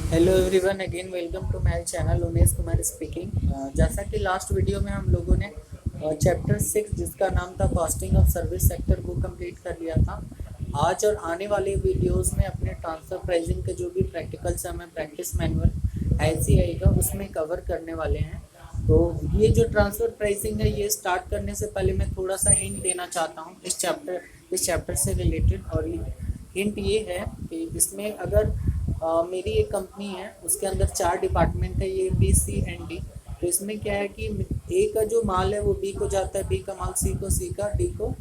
Hello everyone, again welcome to my channel Umesh Kumar speaking. जैसा कि last video में हम लोगों ने चैप्टर 6 जिसका नाम था कॉस्टिंग ऑफ सर्विस सेक्टर वो कंप्लीट कर लिया था। आज और आने वाले वीडियोस में अपने ट्रांसफ़र प्राइसिंग के जो भी प्रैक्टिकल्स हमें प्रैक्टिस मैनुअल ऐसे आएगा उसमें कवर करने वाले हैं। तो ये जो ट्रांसफ़र प्राइसिंग है ये स्टार्ट करने से पहले मैं थोड़ा सा हिंट देना चाहता हूँ इस चैप्टर से रिलेटेड। और हिंट ये है कि इसमें अगर मेरी एक कंपनी है उसके अंदर 4 डिपार्टमेंट है, ये बी सी एंड डी। तो इसमें क्या है कि ए का जो माल है वो बी को जाता है, बी का माल सी को, सी का डी को,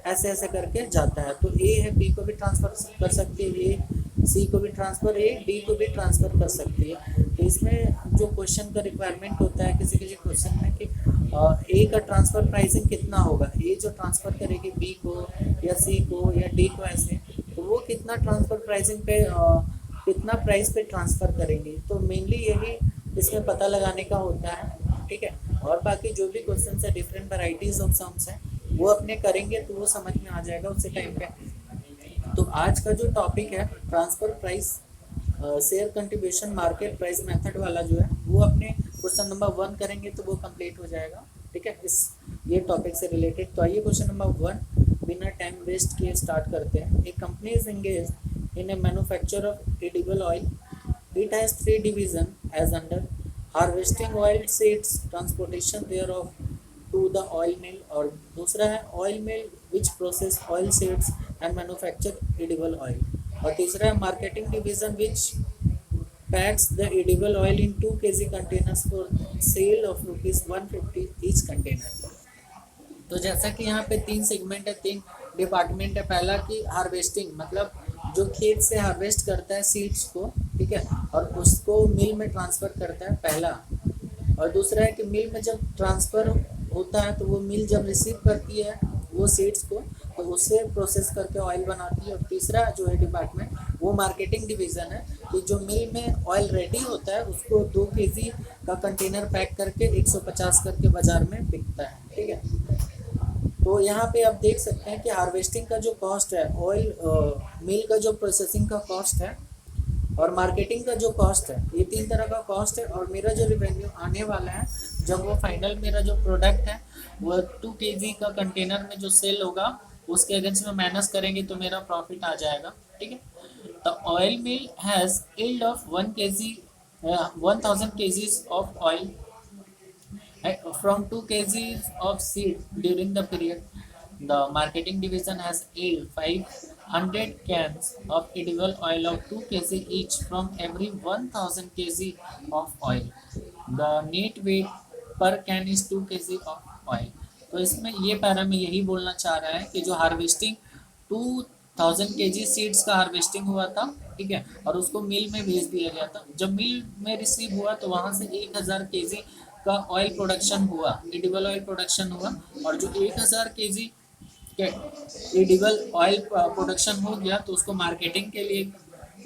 ऐसे ऐसे करके जाता है। तो ए है, बी को भी ट्रांसफ़र कर सकती है, ए सी को भी ट्रांसफ़र, ए डी को भी ट्रांसफ़र कर सकती है। तो इसमें जो क्वेश्चन का रिक्वायरमेंट होता है किसी किसी क्वेश्चन में कि ए का ट्रांसफ़र प्राइसिंग कितना होगा, ए जो ट्रांसफ़र करेगी बी को या सी को या डी को ऐसे, तो वो कितना ट्रांसफ़र प्राइसिंग पे कितना प्राइस पे ट्रांसफ़र करेंगे। तो मेनली यही इसमें पता लगाने का होता है, ठीक है। और बाकी जो भी क्वेश्चन है डिफरेंट वैरायटीज़ ऑफ सम्स हैं वो अपने करेंगे तो वो समझ में आ जाएगा उसी टाइम पे। तो आज का जो टॉपिक है transfer price share contribution market price method वाला जो है वो अपने क्वेश्चन नंबर 1 करेंगे तो वो कंप्लीट हो जाएगा, ठीक है, इस ये टॉपिक से रिलेटेड। तो आइए क्वेश्चन नंबर 1 बिना टाइम वेस्ट किए स्टार्ट करते हैं। एक company is engage in a manufacture of edible oil. It has 3 divisions as under harvesting oil seeds, transportation thereof to the oil mill, और दूसरा है oil mill which process oil seeds and manufacture edible oil, और तीसरा है marketing division which packs the edible oil in 2 kg containers for sale of rupees 150 each container। तो जैसा कि यहाँ पे 3 सेगमेंट है, 3 डिपार्टमेंट है। पहला कि हार्वेस्टिंग मतलब जो खेत से हार्वेस्ट करता है सीड्स को, ठीक है, और उसको मिल में ट्रांसफ़र करता है पहला। और दूसरा है कि मिल में जब ट्रांसफ़र होता है तो वो मिल जब रिसीव करती है वो सीड्स को तो उससे प्रोसेस करके ऑयल बनाती है। और तीसरा जो है डिपार्टमेंट वो मार्केटिंग डिवीज़न है कि जो मिल में ऑयल रेडी होता है उसको 2 केजी का कंटेनर पैक करके 150 करके बाज़ार में बिकता है, ठीक है। तो यहाँ पे आप देख सकते हैं कि हार्वेस्टिंग का जो कॉस्ट है, ऑयल मिल का जो प्रोसेसिंग का कॉस्ट है और मार्केटिंग का जो कॉस्ट है, ये 3 तरह का कॉस्ट है। और मेरा जो रिवेन्यू आने वाला है जब वो फाइनल मेरा जो प्रोडक्ट है वो 2 केजी का कंटेनर में जो सेल होगा उसके अगेंस्ट में माइनस करेंगे तो मेरा प्रॉफिट आ जाएगा, ठीक है। The oil mill has yield of 1 KG 1000 KGs of oil from 2 kgs of seed during the period. The marketing division has yielded 500 cans of edible oil of 2 kg each from every 1000 kg of oil. The net weight per can is 2 kg of oil। तो इसमें ये para में यही बोलना चाह रहा है कि जो हार्वेस्टिंग 2000 केजी सीड्स का हार्वेस्टिंग हुआ था, ठीक है, और उसको मिल में भेज दिया गया था। जब मिल में रिसीव हुआ तो वहाँ से 1000 केजी का ऑयल प्रोडक्शन हुआ, एडिबल ऑयल प्रोडक्शन हुआ। और जो 1000 केजी एडिबल ऑयल प्रोडक्शन हो गया तो उसको मार्केटिंग के लिए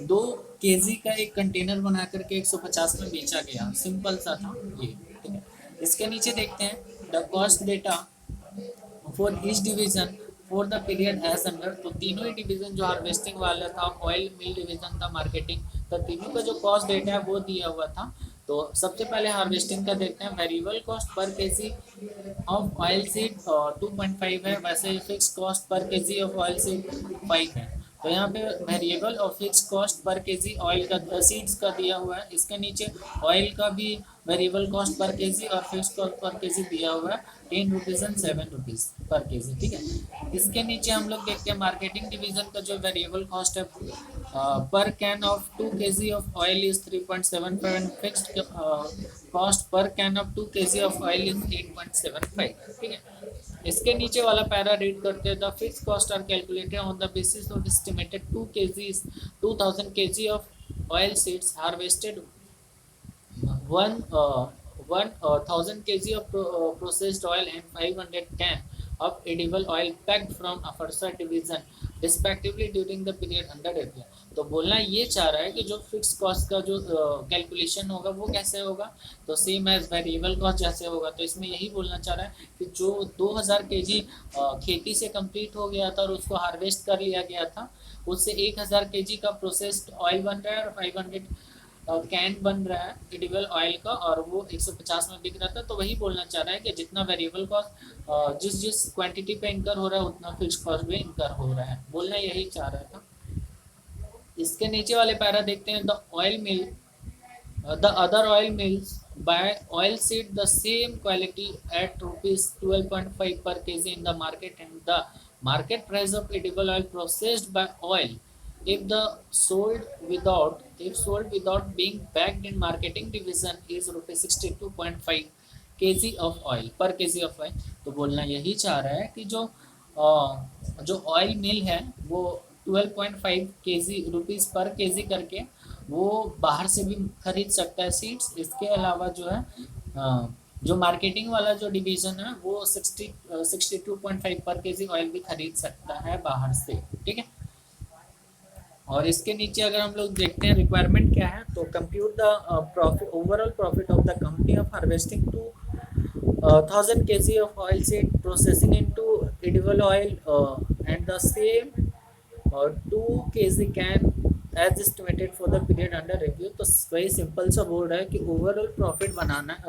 2 केजी का एक कंटेनर बना करके 150 में बेचा गया। सिंपल सा था ये, ठीक है। इसके नीचे देखते हैं the cost data for each division for the period as under. तो तीनों ही डिवीजन जो हार्वेस्टिंग वाला था, ऑयल मिल डिवीजन था, मार्केटिंग, तो तीनों का जो कॉस्ट डेटा है वो दिया हुआ था। तो सबसे पहले हार्वेस्टिंग का देखते हैं। Variable cost per KG of oil seed 2.5 है, वैसे fix cost per KG of oil seed 5 है। तो यहाँ पे वेरिएबल और fix cost per KG oil का सीड्स का दिया हुआ है। इसके नीचे ऑयल का भी वेरिएबल कॉस्ट पर केजी और फिक्स कॉस्ट पर केजी दिया हुआ है 10 रुपीज़ एंड 7 रुपीज़ पर केजी, ठीक है। इसके नीचे हम लोग देखते हैं मार्केटिंग डिवीजन का जो वेरिएबल कॉस्ट है per can of 2 kg of oil is 3.75 and fixed cost per can of 2 kg of oil is 8.75, ठीक है। इसके नीचे वाला पैरा रीड करते हैं। The fix cost are calculated on the basis of estimated 2 kg 2000 kg of oil seeds harvested 1000 kg of processed oil and 500 can of edible oil packed from aforesaid division respectively during the period under review। तो बोलना ये चाह रहा है कि जो fix cost का जो कैलकुलेशन होगा वो कैसे होगा, तो सेम एज वेरिएबल कॉस्ट जैसे होगा। तो इसमें यही बोलना चाह रहा है कि जो 2000 केजी खेती से कंप्लीट हो गया था और उसको हार्वेस्ट कर लिया गया था, उससे 1000 केजी का प्रोसेस्ड ऑयल बन रहा है और 500 कैन बन रहा है एडिबल ऑयल का और वो 150 में बिक रहा था, तो वही बोलना चाह रहा है कि जितना वेरिएबल कॉस्ट जिस जिस क्वांटिटी पे इंकर हो रहा है उतना फिक्स कॉस्ट भी इंकर हो रहा है, बोलना यही चाह रहा था। इसके नीचे वाले पैरा देखते हैं, the oil mill the other oil mills buy oil seed the same quality at rupees 12.5 per kg in the market, and the market price of edible oil processed by oil if the sold without being bagged in marketing division is rupees 62.5 kg of oil per kg of oil। तो बोलना यही चाह रहा है कि जो oil मिल है वो 12.5 केजी रुपीज़ पर केजी करके वो बाहर से भी खरीद सकता है सीड्स। इसके अलावा जो है जो मार्केटिंग वाला जो डिवीज़न है वो 62.5 पर केजी ऑयल भी खरीद सकता है बाहर से, ठीक है। और इसके नीचे अगर हम लोग देखते हैं रिक्वायरमेंट क्या है, तो compute the profit overall profit of the company of harvesting 1000 kg of oil seed processing into edible oil and the same 2 kg can as estimated for the period under review. तो वही simple सा बोल रहा है कि overall profit बनाना है,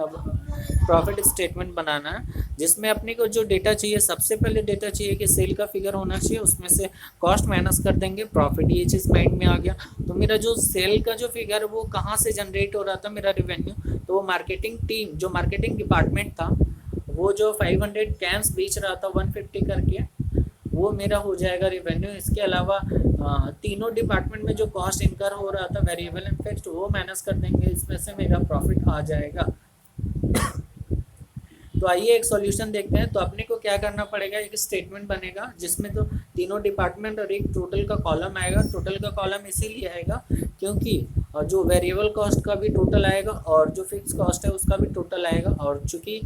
profit statement बनाना है जिसमें अपने को जो डेटा चाहिए, सबसे पहले डेटा चाहिए कि सेल का फिगर होना चाहिए, उसमें से कॉस्ट माइनस कर देंगे प्रॉफिट, ये चीज़ माइंड में आ गया। तो मेरा जो सेल का जो फिगर वो कहाँ से जनरेट हो रहा था मेरा रेवेन्यू, तो वो मार्केटिंग टीम, जो मार्केटिंग डिपार्टमेंट था वो जो 500 कैंस बेच रहा था 150 करके, वो मेरा हो जाएगा रेवेन्यू। इसके अलावा तीनों डिपार्टमेंट में जो कॉस्ट इनकर हो रहा था वेरिएबल एंड फिक्स्ड वो माइनस कर देंगे, इसमें से मेरा प्रॉफिट आ जाएगा। तो आइए एक सॉल्यूशन देखते हैं। तो अपने को क्या करना पड़ेगा, एक स्टेटमेंट बनेगा जिसमें तो तीनों डिपार्टमेंट और एक टोटल का कॉलम आएगा। टोटल का कॉलम इसीलिए आएगा क्योंकि जो वेरिएबल कॉस्ट का भी टोटल आएगा और जो फिक्स कॉस्ट है उसका भी टोटल आएगा, और चूँकि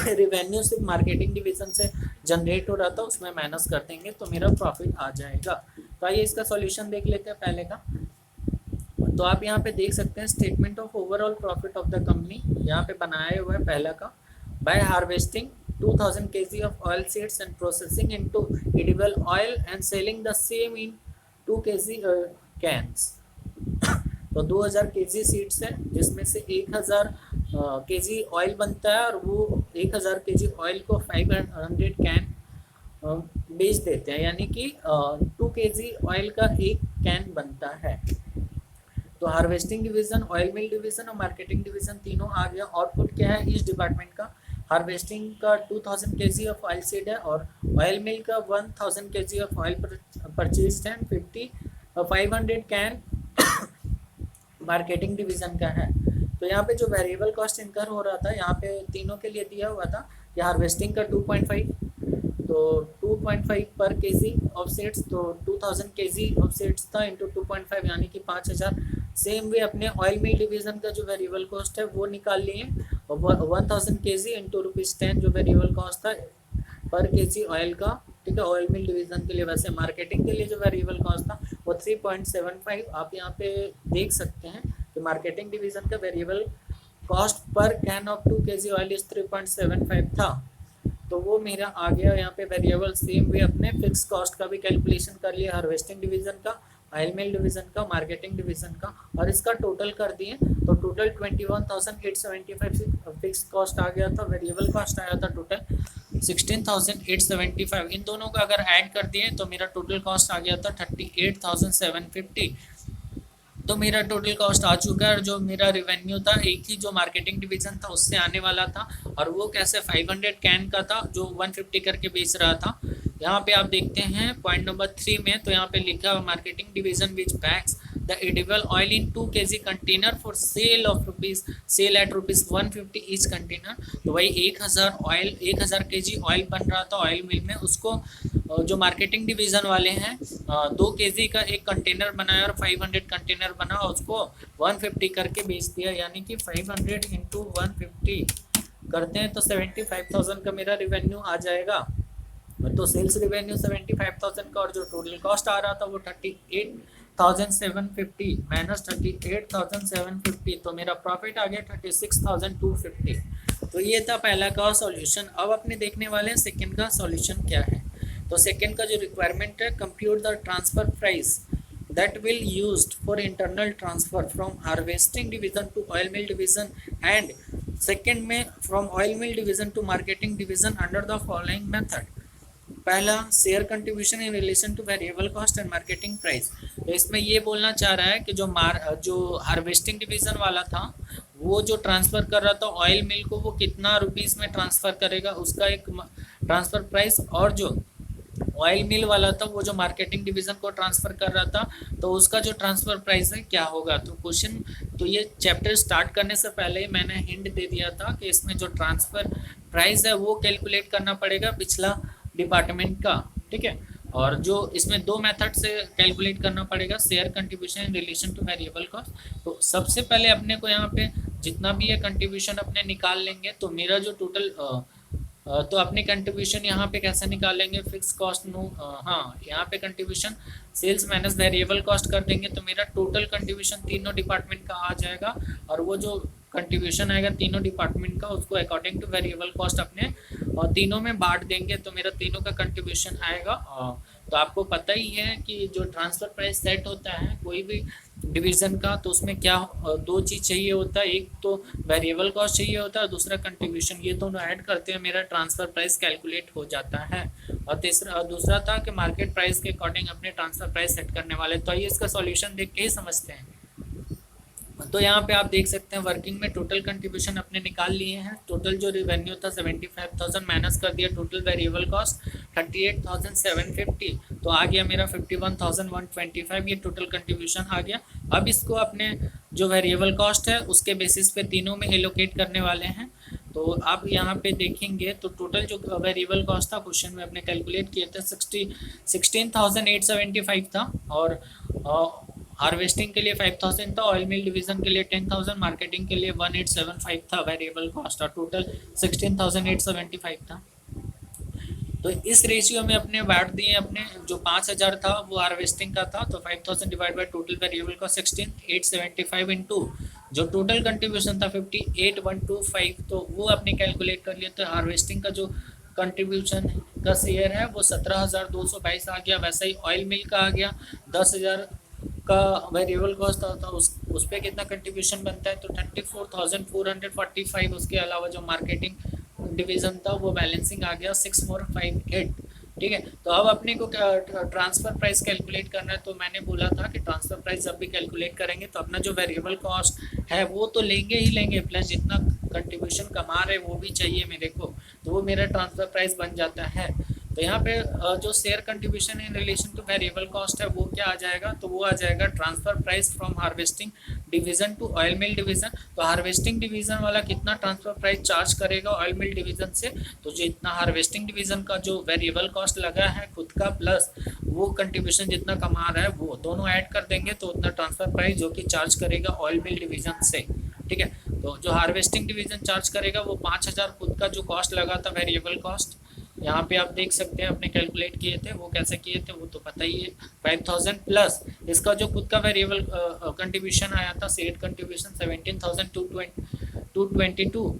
रिवेन्यू सिर्फ मार्केटिंग डिवीजन से जनरेट हो रहा था उसमें माइनस कर देंगे तो मेरा प्रॉफिट आ जाएगा। तो आइए इसका सॉल्यूशन देख लेते हैं पहले का। तो आप यहाँ पे देख सकते हैं statement of overall profit of the company यहाँ पे बनाया हुआ है पहला का। By harvesting 2000 kg of oil seeds and processing into edible oil and selling the same in 2 kg cans। तो 2000 kg सीड्स है जिसमें से 1000 kg ऑयल बनता है और वो 1000 kg ऑयल को 500 कैन बेच देते हैं, यानी कि 2 kg ऑयल का एक कैन बनता है। तो harvesting division, oil mill division और मार्केटिंग डिवीजन तीनों आ गया। आउटपुट क्या है इस डिपार्टमेंट का, हार्वेस्टिंग का 2000 kg ऑफ ऑयल सीड है और ऑयल मिल का 1000 kg ऑफ ऑयल परचेज है, 500 कैन मार्केटिंग डिवीजन का है। तो यहाँ पे जो वेरिएबल कॉस्ट इनकर हो रहा था यहाँ पे तीनों के लिए दिया हुआ था कि हार्वेस्टिंग का 2.5, तो 2.5 पर केजी ऑफ सीड्स, तो 2000 केजी ऑफ सीड्स था इंटू 2.5 यानी कि 5000। सेम वे अपने ऑयल मिल डिवीजन का जो वेरिएबल कॉस्ट है वो निकाल लिए, 1000 केजी इंटू ₹10 जो वेरिएबल कॉस्ट था पर केजी ऑयल का, ठीक है, ऑयल मिल डिवीजन के लिए। वैसे मार्केटिंग के लिए जो वेरिएबल कॉस्ट था वो 3.75 आप यहाँ पे देख सकते हैं कि मार्केटिंग डिवीजन का variable cost per can of 2 kg oil is 3.75 था, तो वो मेरा आ गया यहाँ पे वेरिएबल। सेम वे अपने फिक्स कॉस्ट का भी कैलकुलेशन कर लिया, हार्वेस्टिंग डिवीजन का, ऑयल मिल डिवीजन का, मार्केटिंग डिवीजन का, और इसका टोटल कर दिए तो टोटल 21,875 फिक्स कॉस्ट आ गया था, वेरिएबल कॉस्ट आया था टोटल 16,875। इन दोनों का अगर ऐड कर दिए तो मेरा टोटल कॉस्ट आ गया था 38,750। तो मेरा टोटल कॉस्ट आ चुका है और जो मेरा रेवेन्यू था एक ही जो मार्केटिंग डिवीजन था उससे आने वाला था, और वो कैसे 500 कैन का था जो 150 करके बेच रहा था। यहाँ पे आप देखते हैं पॉइंट नंबर 3 में, तो यहाँ पे लिखा हुआ marketing division which bags the edible oil in 2 kg container for sale at ₹150 each container. तो वही 1000 kg ऑयल बन रहा था ऑयल मिल में, उसको जो मार्केटिंग डिवीजन वाले हैं 2 kg का एक कंटेनर बनाया और 500 कंटेनर बना, उसको 150 करके बेच दिया, यानी कि 500 इंटू 150 करते हैं तो 75,000 का मेरा रेवेन्यू आ जाएगा। तो सेल्स रेवेन्यू 75,000 का और जो टोटल कॉस्ट आ रहा था वो 38,750 माइनस 38,750, तो मेरा प्रॉफिट आ गया 36,250। तो ये था पहला का सॉल्यूशन। अब अपने देखने वाले हैं सेकंड का सॉल्यूशन क्या है। तो सेकंड का जो रिक्वायरमेंट है, compute the transfer price that will used for internal transfer from harvesting division to oil mill division, and second में from oil mill division to marketing division under the following method. पहला share contribution in relation to variable cost and marketing price. तो इसमें ये बोलना चाह रहा है कि जो हार्वेस्टिंग डिवीजन वाला था वो जो ट्रांसफ़र कर रहा था ऑयल मिल को, वो कितना रुपीस में ट्रांसफ़र करेगा उसका एक ट्रांसफ़र प्राइस, और जो ऑयल मिल वाला था वो जो मार्केटिंग डिवीजन को ट्रांसफ़र कर रहा था तो उसका जो ट्रांसफ़र प्राइस है क्या होगा। तो क्वेश्चन, तो ये चैप्टर स्टार्ट करने से पहले ही मैंने हिंट दे दिया था कि इसमें जो ट्रांसफ़र प्राइस है वो कैलकुलेट करना पड़ेगा पिछला डिपार्टमेंट का, ठीक है। और जो इसमें दो मेथड से कैलकुलेट करना पड़ेगा, share contribution in relation to variable cost. तो सबसे पहले अपने को यहाँ पे जितना भी ये कंट्रीब्यूशन अपने निकाल लेंगे, तो मेरा जो टोटल तो अपने कंट्रीब्यूशन यहाँ पे कैसे निकालेंगे, फिक्स कॉस्ट नो, हाँ यहाँ पे contribution sales minus variable cost कर देंगे तो मेरा टोटल कंट्रीब्यूशन तीनों डिपार्टमेंट का आ जाएगा, और वो जो कंट्रीब्यूशन आएगा तीनों डिपार्टमेंट का उसको अकॉर्डिंग टू वेरिएबल कॉस्ट अपने और तीनों में बांट देंगे तो मेरा तीनों का कंट्रीब्यूशन आएगा। तो आपको पता ही है कि जो ट्रांसफ़र प्राइस सेट होता है कोई भी डिवीज़न का, तो उसमें क्या दो चीज़ चाहिए होता है, एक तो वेरिएबल कॉस्ट चाहिए होता है, दूसरा कंट्रीब्यूशन। ये दोनों ऐड करते हैं मेरा ट्रांसफ़र प्राइस कैलकुलेट हो जाता है। और दूसरा था कि मार्केट प्राइस के अकॉर्डिंग अपने ट्रांसफ़र प्राइस सेट करने वाले। तो आइए इसका सॉल्यूशन देख के ही समझते हैं। तो यहाँ पे आप देख सकते हैं वर्किंग में टोटल कंट्रीब्यूशन अपने निकाल लिए हैं। टोटल जो रेवेन्यू था 75,000 माइनस कर दिया, टोटल वेरिएबल कॉस्ट 38,750, तो आ गया मेरा 51,125, ये टोटल कंट्रीब्यूशन आ गया। अब इसको अपने जो वेरिएबल कॉस्ट है उसके बेसिस पे तीनों में एलोकेट करने वाले हैं। तो आप यहाँ पे देखेंगे तो टोटल जो वेरिएबल कॉस्ट था क्वेश्चन में अपने कैलकुलेट किए थे 16,875 था, और हार्वेस्टिंग के लिए 5,000 था, ऑयल मिल डिवीजन के लिए 10,000, मार्केटिंग के लिए 1,875 था वेरिएबल कॉस्ट, और टोटल 16,875 था। तो इस रेशियो में अपने बांट दिए, अपने जो 5,000 था वो हार्वेस्टिंग का था, तो 5,000 divide by total variable cost 16,875 into जो टोटल कंट्रीब्यूशन था 58,125, तो वो अपने कैलकुलेट कर लिए। तो हार्वेस्टिंग का जो कंट्रीब्यूशन का शेयर है वो 17,222 आ गया। वैसे ही ऑयल मिल का आ गया 10,000 का वेरिएबल कॉस्ट था, उस पर कितना कंट्रीब्यूशन बनता है, तो 34,445। उसके अलावा जो मार्केटिंग डिवीज़न था वो बैलेंसिंग आ गया 6,458, ठीक है। तो अब अपने को ट्रांसफ़र प्राइस कैलकुलेट करना है। तो मैंने बोला था कि ट्रांसफ़र प्राइस जब भी कैलकुलेट करेंगे तो अपना जो वेरिएबल कॉस्ट है वो तो लेंगे ही लेंगे, प्लस जितना कंट्रीब्यूशन कमा रहे वो भी चाहिए मेरे को, तो वो मेरा ट्रांसफ़र प्राइस बन जाता है। तो यहाँ पे जो share contribution in relation to variable cost है वो क्या आ जाएगा, तो वो आ जाएगा transfer price from harvesting division to oil mill division. तो हार्वेस्टिंग डिवीज़न वाला कितना ट्रांसफ़र प्राइस चार्ज करेगा ऑयल मिल डिवीज़न से, तो जितना हार्वेस्टिंग डिवीज़न का जो वेरिएबल कॉस्ट लगा है खुद का प्लस वो कंट्रीब्यूशन जितना कमा रहा है वो दोनों ऐड कर देंगे तो उतना ट्रांसफ़र प्राइस जो कि चार्ज करेगा ऑयल मिल डिवीज़न से, ठीक है। तो जो हार्वेस्टिंग डिवीज़न चार्ज करेगा वो 5,000 खुद का जो कॉस्ट लगा था वेरिएबल कॉस्ट, यहाँ पे आप देख सकते हैं अपने कैलकुलेट किए थे, वो कैसे किए थे वो तो पता ही है। 5,000 प्लस इसका जो खुद का वेरिएबल कंट्रीब्यूशन आया था शेयर कंट्रीब्यूशन 17,222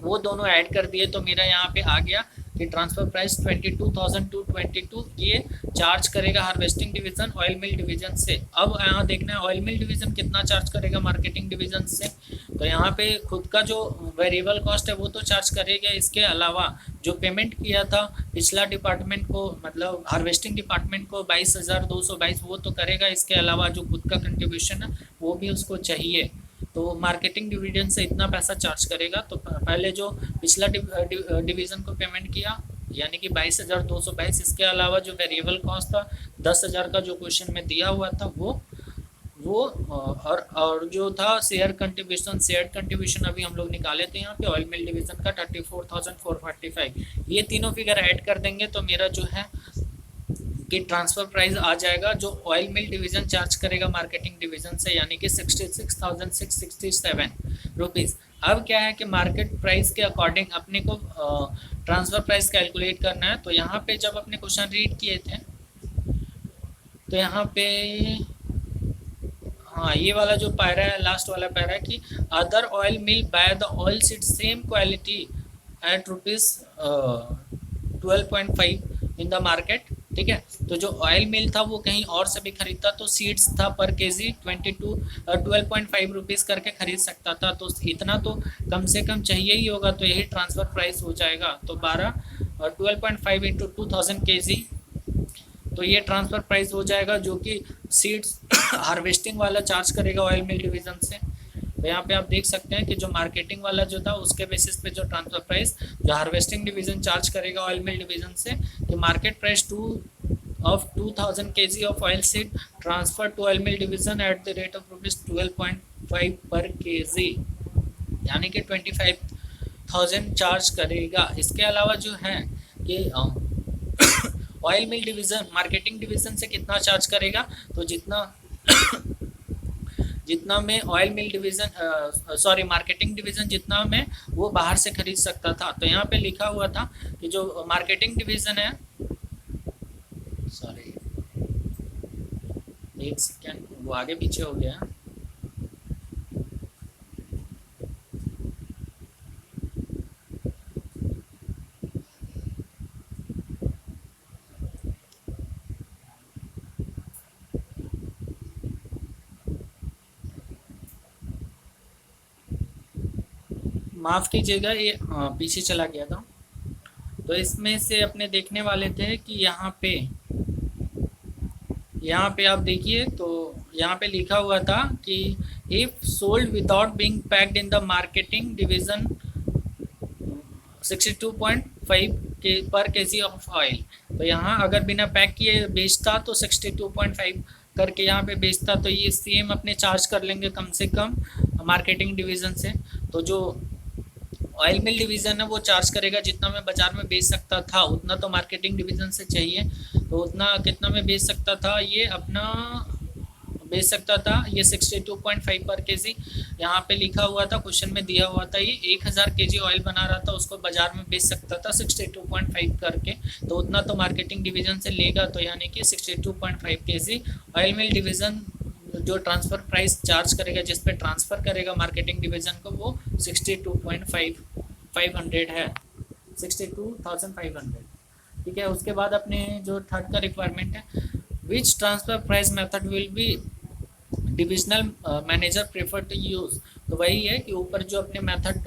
वो दोनों ऐड कर दिए तो मेरा यहाँ पे आ गया कि ट्रांसफ़र प्राइस 22,222 ये चार्ज करेगा harvesting division oil mill division से। अब यहाँ देखना है ऑयल मिल डिवीज़न कितना चार्ज करेगा मार्केटिंग डिवीज़न से, तो यहाँ पे खुद का जो वेरिएबल कॉस्ट है वो तो चार्ज करेगा, इसके अलावा जो पेमेंट किया था पिछला डिपार्टमेंट को मतलब हार्वेस्टिंग डिपार्टमेंट को 22,222 वो तो करेगा, इसके अलावा जो खुद का कंट्रीब्यूशन है वो भी उसको चाहिए, तो मार्केटिंग डिवीजन से इतना पैसा चार्ज करेगा। तो पहले जो पिछला डिवीज़न को पेमेंट किया यानी कि 22,222, इसके अलावा जो वेरिएबल कॉस्ट था 10,000 का जो क्वेश्चन में दिया हुआ था वो और जो था शेयर कंट्रीब्यूशन अभी हम लोग निकाले थे यहाँ पे ऑयल मिल डिवीज़न का 34,445, ये तीनों फिगर ऐड कर देंगे तो मेरा जो है कि ट्रांसफ़र प्राइस आ जाएगा जो ऑयल मिल डिवीज़न चार्ज करेगा मार्केटिंग डिवीज़न से यानी कि 66,667 रुपीज़। अब क्या है कि मार्केट प्राइस के अकॉर्डिंग अपने को ट्रांसफ़र प्राइस कैलकुलेट करना है। तो यहाँ पे जब अपने क्वेश्चन रीड किए थे तो यहाँ पे हाँ ये वाला जो पैरा है लास्ट वाला पैरा है कि other oil mill by the oil seed same quality eight rupees 12.5 in the market ठीक है। तो जो ऑयल मिल था वो कहीं और से भी खरीदता तो सीड्स था पर केजी 12.5 रुपीज़ करके खरीद सकता था। तो इतना तो कम से कम चाहिए ही होगा, तो यही ट्रांसफ़र प्राइस हो जाएगा। तो 12.5 इंटू 2000 केजी, तो ये ट्रांसफ़र प्राइस हो जाएगा जो कि सीड्स हार्वेस्टिंग वाला चार्ज करेगा ऑयल मिल डिवीज़न से। तो यहाँ पे आप देख सकते हैं कि जो मार्केटिंग वाला जो था उसके बेसिस पे जो ट्रांसफर प्राइस जो हार्वेस्टिंग डिवीजन चार्ज करेगा ऑयल मिल डिवीजन से, कि market price 2000 kg of oil seed transfer to oil mill division at the rate of ₹12.5 per KG, यानी कि 25,000 चार्ज करेगा। इसके अलावा जो है कि oil mill division marketing division से कितना चार्ज करेगा, तो जितना में oil mill division marketing division जितना में वो बाहर से खरीद सकता था। तो यहाँ पे लिखा हुआ था कि जो मार्केटिंग डिवीज़न है, सॉरी एक सेकेंड वो आगे पीछे हो गया। माफ़ कीजिएगा, ये पीछे चला गया था। तो इसमें से अपने देखने वाले थे कि यहाँ पे आप देखिए, तो यहाँ पे लिखा हुआ था कि if sold without being packed in the marketing division 62.5 के पर केजी ऑफ ऑयल। तो यहाँ अगर बिना पैक किए बेचता तो 62.5 करके यहाँ पे बेचता, तो ये सेम अपने चार्ज कर लेंगे कम से कम मार्केटिंग डिवीज़न से। तो जो ऑयल मिल डिवीज़न है वो चार्ज करेगा जितना मैं बाज़ार में बेच सकता था उतना तो मार्केटिंग डिवीज़न से चाहिए। तो उतना कितना में बेच सकता था, ये अपना बेच सकता था ये 62.5 पर केजी। यहाँ पे लिखा हुआ था, क्वेश्चन में दिया हुआ था, ये 1000 केजी ऑयल बना रहा था, उसको बाजार में बेच सकता था 62.5 करके। तो उतना तो मार्केटिंग डिवीज़न से लेगा, तो यानी कि 62.5 केजी ऑयल मिल डिवीज़न जो ट्रांसफ़र प्राइस चार्ज करेगा, जिस पे ट्रांसफ़र करेगा मार्केटिंग डिवीज़न को, वो 62.500 है, 62,500। ठीक है। उसके बाद अपने जो थर्ड का रिक्वायरमेंट है, which transfer price method will be divisional manager prefer to use. तो वही है कि ऊपर जो अपने मेथड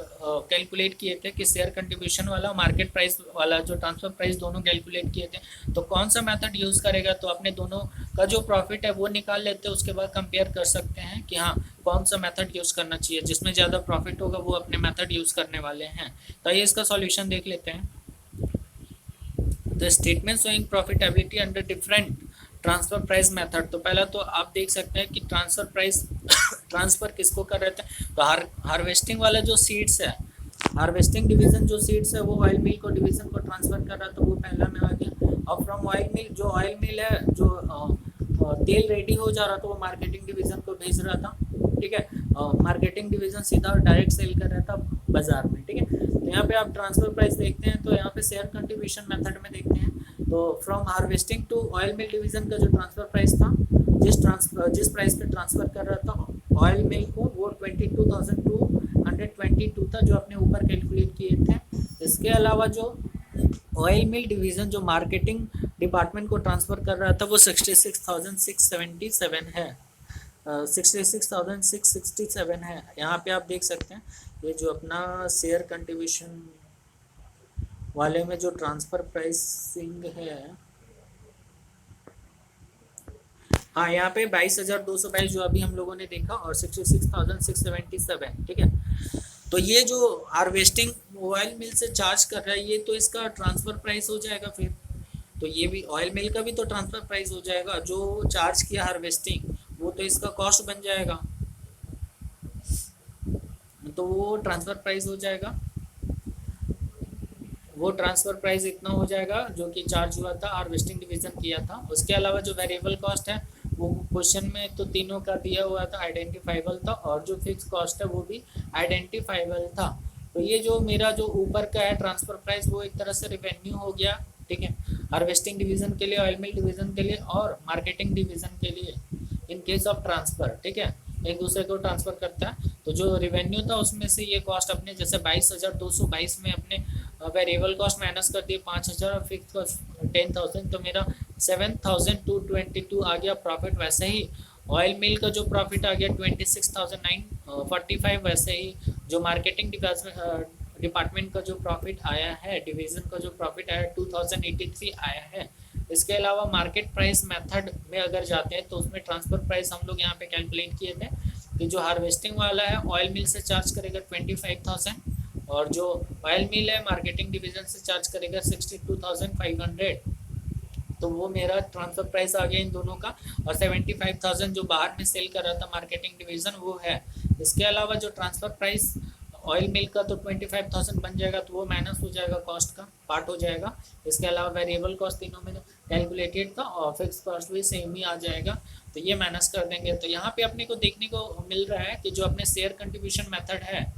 कैलकुलेट किए थे कि शेयर कंट्रीब्यूशन वाला मार्केट प्राइस वाला जो ट्रांसफ़र प्राइस दोनों कैलकुलेट किए थे, तो कौन सा मेथड यूज़ करेगा, तो अपने दोनों का जो प्रॉफिट है वो निकाल लेते हैं। उसके बाद कंपेयर कर सकते हैं कि हाँ कौन सा मेथड यूज़ करना चाहिए, जिसमें ज़्यादा प्रॉफिट होगा वो अपने मेथड यूज़ करने वाले हैं। तो ये इसका सॉल्यूशन देख लेते हैं। The statement showing profitability under different transfer price method. तो पहला तो आप देख सकते हैं कि ट्रांसफर प्राइस ट्रांसफर किसको कर रहे थे, तो हार्वेस्टिंग वाला जो सीड्स है, हार्वेस्टिंग डिवीजन जो सीड्स है वो ऑयल मिल को डिवीजन को ट्रांसफर कर रहा था, तो वो पहला में आ गया। और फ्रॉम ऑयल मिल, जो ऑयल मिल है जो तेल रेडी हो जा रहा था वो मार्केटिंग डिवीजन को भेज रहा था। ठीक है। मार्केटिंग डिवीजन सीधा डायरेक्ट सेल कर रहा था बाजार में। ठीक है। तो यहाँ पे आप ट्रांसफर प्राइस देखते हैं, तो यहाँ पे शेयर कंट्रीब्यूशन मेथड में देखते हैं, तो from harvesting to oil mill division का जो ट्रांसफर प्राइस था, जिस प्राइस पे ट्रांसफर कर रहा था ऑयल मिल को, वो 22,222 था, जो अपने ऊपर कैलकुलेट किए थे। इसके अलावा जो ऑयल मिल डिवीज़न जो मार्केटिंग डिपार्टमेंट को ट्रांसफ़र कर रहा था वो 66,677 है, 66,667 है। यहाँ पे आप देख सकते हैं ये जो अपना शेयर कंट्रीब्यूशन वाले में जो ट्रांसफ़र प्राइसिंग है, हाँ यहाँ पे 22,222 जो अभी हम लोगों ने देखा, और 66,677। ठीक है। तो ये जो हार्वेस्टिंग ऑयल मिल से चार्ज कर रहा है, ये तो इसका ट्रांसफ़र प्राइस हो जाएगा फिर। तो ये भी ऑयल मिल का भी तो ट्रांसफ़र प्राइस हो जाएगा, जो चार्ज किया हार्वेस्टिंग वो तो इसका कॉस्ट बन जाएगा, तो वो ट्रांसफ़र प्राइस हो जाएगा, वो ट्रांसफ़र प्राइस इतना हो जाएगा जो कि चार्ज हुआ था, हार्वेस्टिंग डिवीज़न किया था। उसके अलावा जो वेरिएबल कॉस्ट है वो क्वेश्चन में तो तीनों का दिया हुआ था, आइडेंटिफाइबल था, और जो फिक्स कॉस्ट है वो भी आइडेंटिफाइबल था। तो ये जो मेरा जो ऊपर का है ट्रांसफ़र प्राइस, वो एक तरह से रिवेन्यू हो गया। ठीक है। हार्वेस्टिंग डिवीज़न के लिए, ऑयल मिल डिवीज़न के लिए और मार्केटिंग डिवीज़न के लिए इन केस ऑफ ट्रांसफ़र। ठीक है। एक दूसरे को ट्रांसफ़र करता है, तो जो रिवेन्यू था उसमें से ये कॉस्ट अपने जैसे 22,222 में अपने वेरिएबल कॉस्ट माइनस कर दिए 5,000 और फिक्स कॉस्ट 10,000, तो मेरा 7,222 आ गया प्रॉफिट। वैसे ही ऑयल मिल का जो प्रॉफिट आ गया 26,945। वैसे ही जो मार्केटिंग डिपार्टमेंट का जो प्रॉफिट आया है, डिवीज़न का जो प्रॉफिट आया 2083 आया है। इसके अलावा मार्केट प्राइस मेथड में अगर जाते हैं तो उसमें ट्रांसफ़र प्राइस हम लोग यहाँ पे कैलकुलेट किए थे कि जो हार्वेस्टिंग वाला है ऑयल मिल से चार्ज करेगा 25,000 और जो ऑयल मिल है मार्केटिंग डिवीज़न से चार्ज करेगा 62,500। तो वो मेरा ट्रांसफ़र प्राइस आ गया इन दोनों का। और 75,000 जो बाहर में सेल कर रहा था मार्केटिंग डिवीज़न वो है। इसके अलावा जो ट्रांसफ़र प्राइस ऑयल मिल का तो 25,000 बन जाएगा, तो वो माइनस हो जाएगा, कॉस्ट का पार्ट हो जाएगा। इसके अलावा वेरिएबल कॉस्ट तीनों में कैलकुलेटेड था और फिक्स कॉस्ट भी सेम ही आ जाएगा, तो ये माइनस कर देंगे। तो यहाँ पे अपने को देखने को मिल रहा है कि जो अपने शेयर कंट्रीब्यूशन मेथड है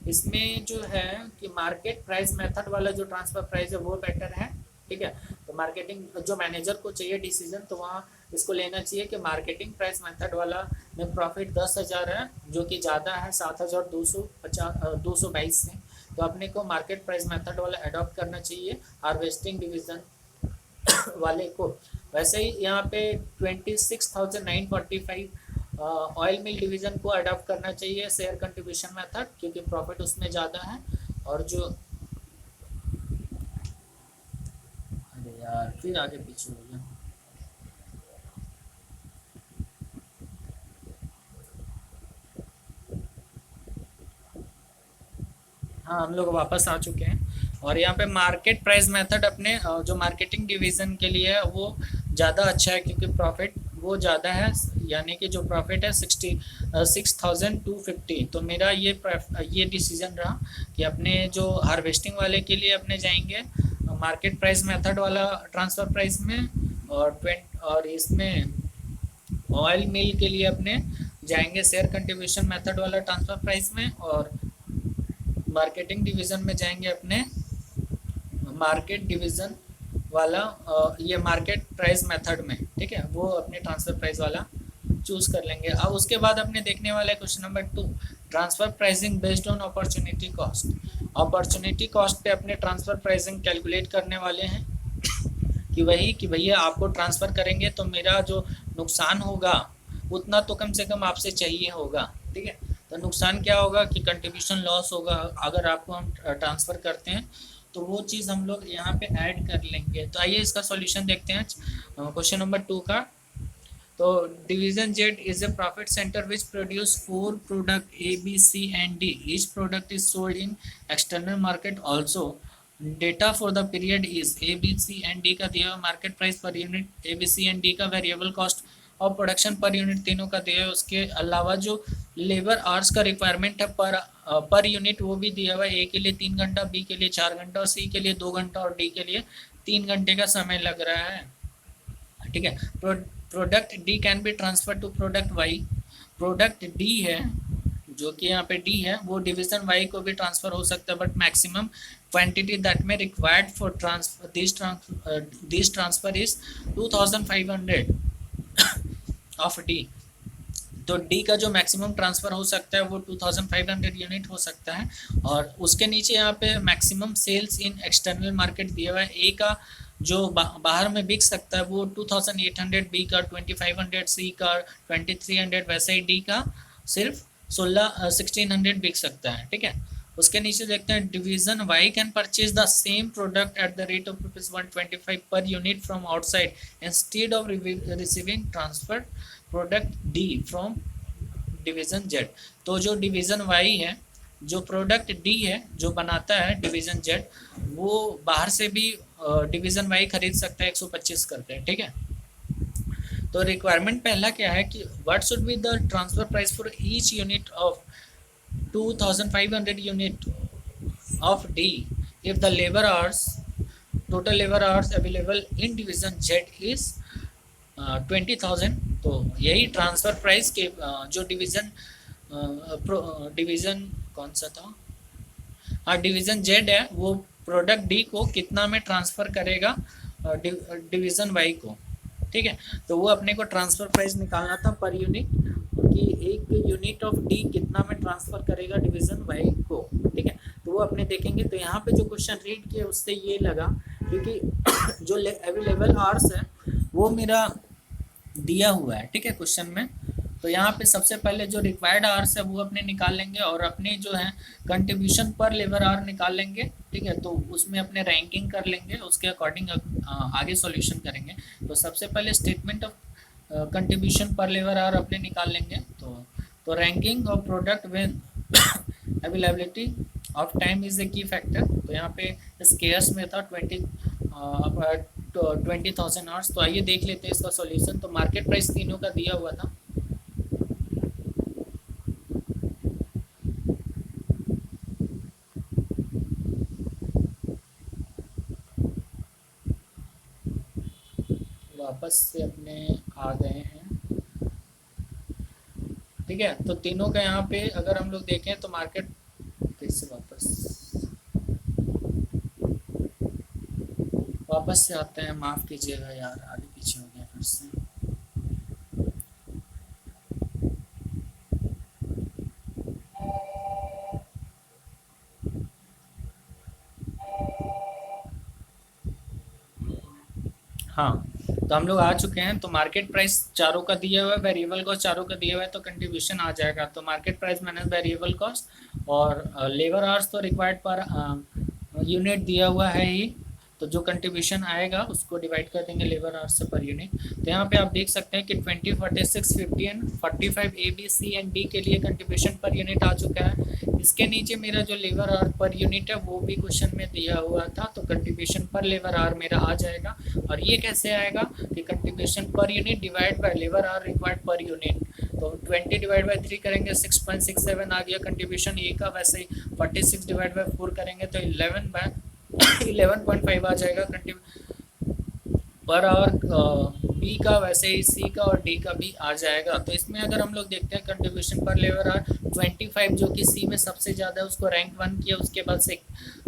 इसमें जो है कि मार्केट प्राइस मेथड वाला जो ट्रांसफ़र प्राइस है वो बेटर है। ठीक है, तो मार्केटिंग जो मैनेजर को चाहिए डिसीजन, तो वहाँ इसको लेना चाहिए कि मार्केटिंग प्राइस मेथड वाला में प्रॉफिट 10,000 है जो कि ज़्यादा है 7,222 से, तो अपने को मार्केट प्राइस मेथड वाला अडॉप्ट करना चाहिए हार्वेस्टिंग डिवीज़न वाले को। वैसे ही यहाँ पे 26,945 ऑयल मिल डिवीज़न को अडॉप्ट करना चाहिए शेयर कंट्रीब्यूशन मेथड, क्योंकि प्रॉफिट उसमें ज़्यादा है। और जो अरे यार फिर आगे पीछे हो गया। हाँ, हम लोग वापस आ चुके हैं। और यहाँ पे मार्केट प्राइस मेथड अपने जो मार्केटिंग डिवीज़न के लिए है वो ज़्यादा अच्छा है, क्योंकि प्रॉफिट वो ज़्यादा है, यानी कि जो प्रॉफिट है 6,250। तो मेरा ये डिसीजन रहा कि अपने जो हार्वेस्टिंग वाले के लिए अपने जाएंगे मार्केट प्राइस मेथड वाला ट्रांसफ़र प्राइस में, और इसमें ऑयल मिल के लिए अपने जाएंगे शेयर कंट्रीब्यूशन मेथड वाला ट्रांसफ़र प्राइस में, और मार्केटिंग डिवीज़न में जाएंगे अपने मार्केट डिवीज़न वाला ये मार्केट प्राइस मेथड में। ठीक है, वो अपने ट्रांसफ़र प्राइस वाला चूज़ कर लेंगे। अब उसके बाद अपने देखने वाले question number 2, transfer pricing based on opportunity cost. Opportunity cost पे अपने ट्रांसफ़र प्राइसिंग कैलकुलेट करने वाले हैं कि वही कि भैया आपको ट्रांसफ़र करेंगे तो मेरा जो नुकसान होगा उतना तो कम से कम आपसे चाहिए होगा। ठीक है, तो नुकसान क्या होगा कि कंट्रीब्यूशन लॉस होगा अगर आपको हम ट्रांसफ़र करते हैं, तो वो चीज़ हम लोग यहाँ पे ऐड कर लेंगे। तो आइए इसका सॉल्यूशन देखते हैं क्वेश्चन नंबर 2 का। तो division Z is a profit centre which produce 4 product A B C and D. Each product is sold in external market also. Data for the period is A B C and D का दिया हुआ market price per unit, A B C and D का variable cost और production per unit तीनों का दिया है। उसके अलावा जो लेबर आवर्स का रिक्वायरमेंट है पर यूनिट वो भी दिया हुआ है। ए के लिए 3 घंटा, बी के लिए 4 घंटा और सी के लिए 2 घंटा और डी के लिए 3 घंटे का समय लग रहा है। ठीक है, product D can be transfer to product Y. Product D है जो कि यहाँ पे डी है वो डिवीजन वाई को भी ट्रांसफर हो सकता है, बट मैक्सिमम क्वांटिटी दैट में required for this transfer is 2500 of D. तो डी का जो मैक्सिमम ट्रांसफ़र हो सकता है वो 2500 यूनिट हो सकता है। और उसके नीचे यहाँ पे maximum sales in external market दिया हुआ है। ए का जो बाहर में बिक सकता है वो 2800, बी का 2500, सी का 2300, वैसे ही डी का सिर्फ 1600 बिक सकता है। ठीक है, उसके नीचे देखते हैं division Y can purchase the same product at the rate of ₹125 per unit from outside instead of receiving transfer product D from division Z. तो जो डिवीज़न वाई है, जो प्रोडक्ट डी है जो बनाता है डिवीज़न जेड, वो बाहर से भी डिवीज़न वाई खरीद सकता है 125 करके। ठीक है, तो रिक्वायरमेंट पहला क्या है कि what should be the transfer price for each unit of 2500 unit of D if the labour hours total labour hours available in division Z is 20,000। तो यही ट्रांसफ़र प्राइस के जो डिवीज़न कौन सा था, हाँ डिवीज़न जेड है, वो प्रोडक्ट डी को कितना में ट्रांसफ़र करेगा डिवीज़न वाई को। ठीक है, तो वो अपने को ट्रांसफ़र प्राइस निकालना था पर यूनिट कि एक यूनिट ऑफ डी कितना में ट्रांसफ़र करेगा डिवीज़न वाई को। ठीक है, तो वो अपने देखेंगे। तो यहाँ पे जो क्वेश्चन रीड किया उससे ये लगा क्योंकि जो अवेलेबल आवर्स है वो मेरा दिया हुआ है, ठीक है, क्वेश्चन में। तो यहाँ पे सबसे पहले जो रिक्वायर्ड आवर्स है वो अपने निकाल लेंगे और अपने जो है कंट्रीब्यूशन पर लेबर आवर निकाल लेंगे, ठीक है। तो उसमें अपने रैंकिंग कर लेंगे, उसके अकॉर्डिंग आगे सॉल्यूशन करेंगे। तो सबसे पहले स्टेटमेंट ऑफ कंट्रीब्यूशन पर लेबर आवर अपने निकाल लेंगे। तो ranking of product with availability of time is the key factor. तो यहाँ पे स्केयर्स में था 20,000 आवर्स। तो आइए देख लेते हैं इसका सॉल्यूशन। तो मार्केट प्राइस तीनों का दिया हुआ था। वापस से अपने आ गए हैं, ठीक है। तो तीनों का यहाँ पे अगर हम लोग देखें तो मार्केट फिर से वापस से आते हैं, माफ़ कीजिएगा यार, आगे पीछे हो गया फिर से। हाँ, तो हम लोग आ चुके हैं। तो मार्केट प्राइस चारों का दिया हुआ है, वेरिएबल कॉस्ट चारों का दिया हुआ है, तो कंट्रीब्यूशन आ जाएगा। तो market price minus variable cost और लेबर आवर्स तो रिक्वायर्ड पर यूनिट दिया हुआ है ही, तो जो कंट्रीब्यूशन आएगा उसको डिवाइड कर देंगे लेबर आवर्स से पर यूनिट। तो यहाँ पे आप देख सकते हैं कि 20, 46, 50 and 45 A B C and D के लिए कंट्रीब्यूशन पर यूनिट आ चुका है। इसके नीचे मेरा जो लेबर आवर पर यूनिट है वो भी क्वेश्चन में दिया हुआ था, तो कंट्रीब्यूशन पर लेबर आवर मेरा आ जाएगा। और ये कैसे आएगा कि contribution per unit divide by labour our required per unit. तो 20 डिवाइड बाई 3 करेंगे 6.67 आ गया कंट्रीब्यूशन ए का। वैसे ही 46 डिवाइड बाई 4 करेंगे तो 11.5 आ जाएगा पर आवर बी का। वैसे ही सी का और डी का भी आ जाएगा। तो इसमें अगर हम लोग देखते हैं कंट्रीब्यूशन पर लेबर आवर 25 जो कि सी में सबसे ज़्यादा है उसको रैंक 1 किया, उसके बाद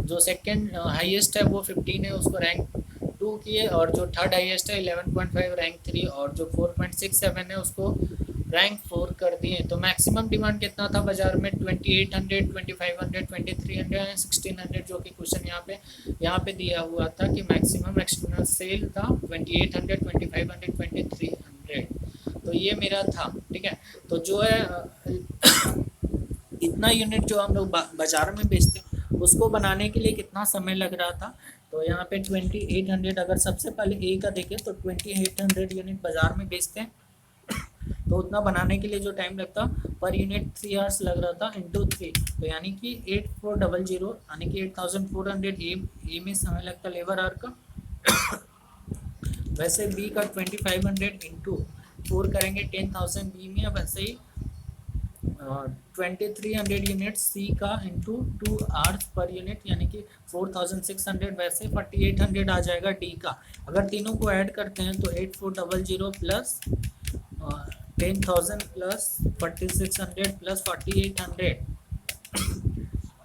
जो सेकंड हाईएस्ट है वो 15 है उसको रैंक 2 किए, और जो थर्ड हाईएस्ट है 11.5 रैंक 3, और जो 4.67 है उसको रैंक 4 कर दिए। तो मैक्सिमम डिमांड कितना था बाजार में 2800, 2500, 2300 एंड 1600, जो कि क्वेश्चन यहाँ पे दिया हुआ था कि मैक्सिमम एक्सटर्नल सेल था 2800, 2500, 2300। तो ये मेरा था, ठीक है। तो जो है इतना यूनिट जो हम लोग बाजार में बेचते हैं उसको बनाने के लिए कितना समय लग रहा था। तो यहाँ पे 2800, अगर सबसे पहले ए का देखें तो 2800 यूनिट बाजार में बेचते हैं, तो उतना बनाने के लिए जो टाइम लगता पर यूनिट 3 आवर्स लग रहा था इंटू 3, तो यानी कि 8400 यानी कि 8400 ए में समय लगता लेबर आवर का। वैसे बी का 2500 इंटू 4 करेंगे 10,000 बी में। वैसे ही 2300 यूनिट सी का इंटू 2 आवर्स पर यूनिट यानी कि 4600। वैसे 4800 आ जाएगा डी का। अगर तीनों को ऐड करते हैं तो 8400 प्लस 10,000 प्लस 4600 प्लस 4800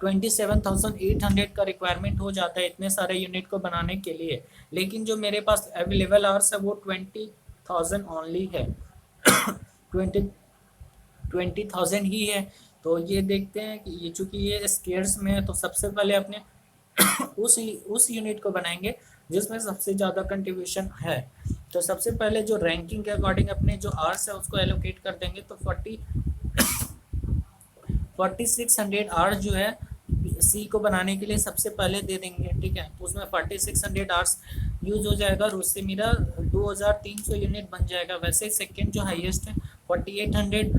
27,800 का रिक्वायरमेंट हो जाता है इतने सारे यूनिट को बनाने के लिए। लेकिन जो मेरे पास अवेलेबल आवर्स है वो 20,000 ओनली है। 20,000 ही है। तो ये देखते हैं कि ये चूँकि ये स्केयर्स में है तो सबसे पहले अपने उस यूनिट को बनाएंगे जिसमें सबसे ज़्यादा कंट्रीब्यूशन है। तो सबसे पहले जो रैंकिंग के अकॉर्डिंग अपने जो आवर्स है उसको एलोकेट कर देंगे। तो 4600 आवर्स जो है सी को बनाने के लिए सबसे पहले दे देंगे, ठीक है। तो उसमें 4600 आवर्स यूज हो जाएगा और उससे मेरा 2300 यूनिट बन जाएगा। वैसे सेकेंड जो हाईएस्ट है 4800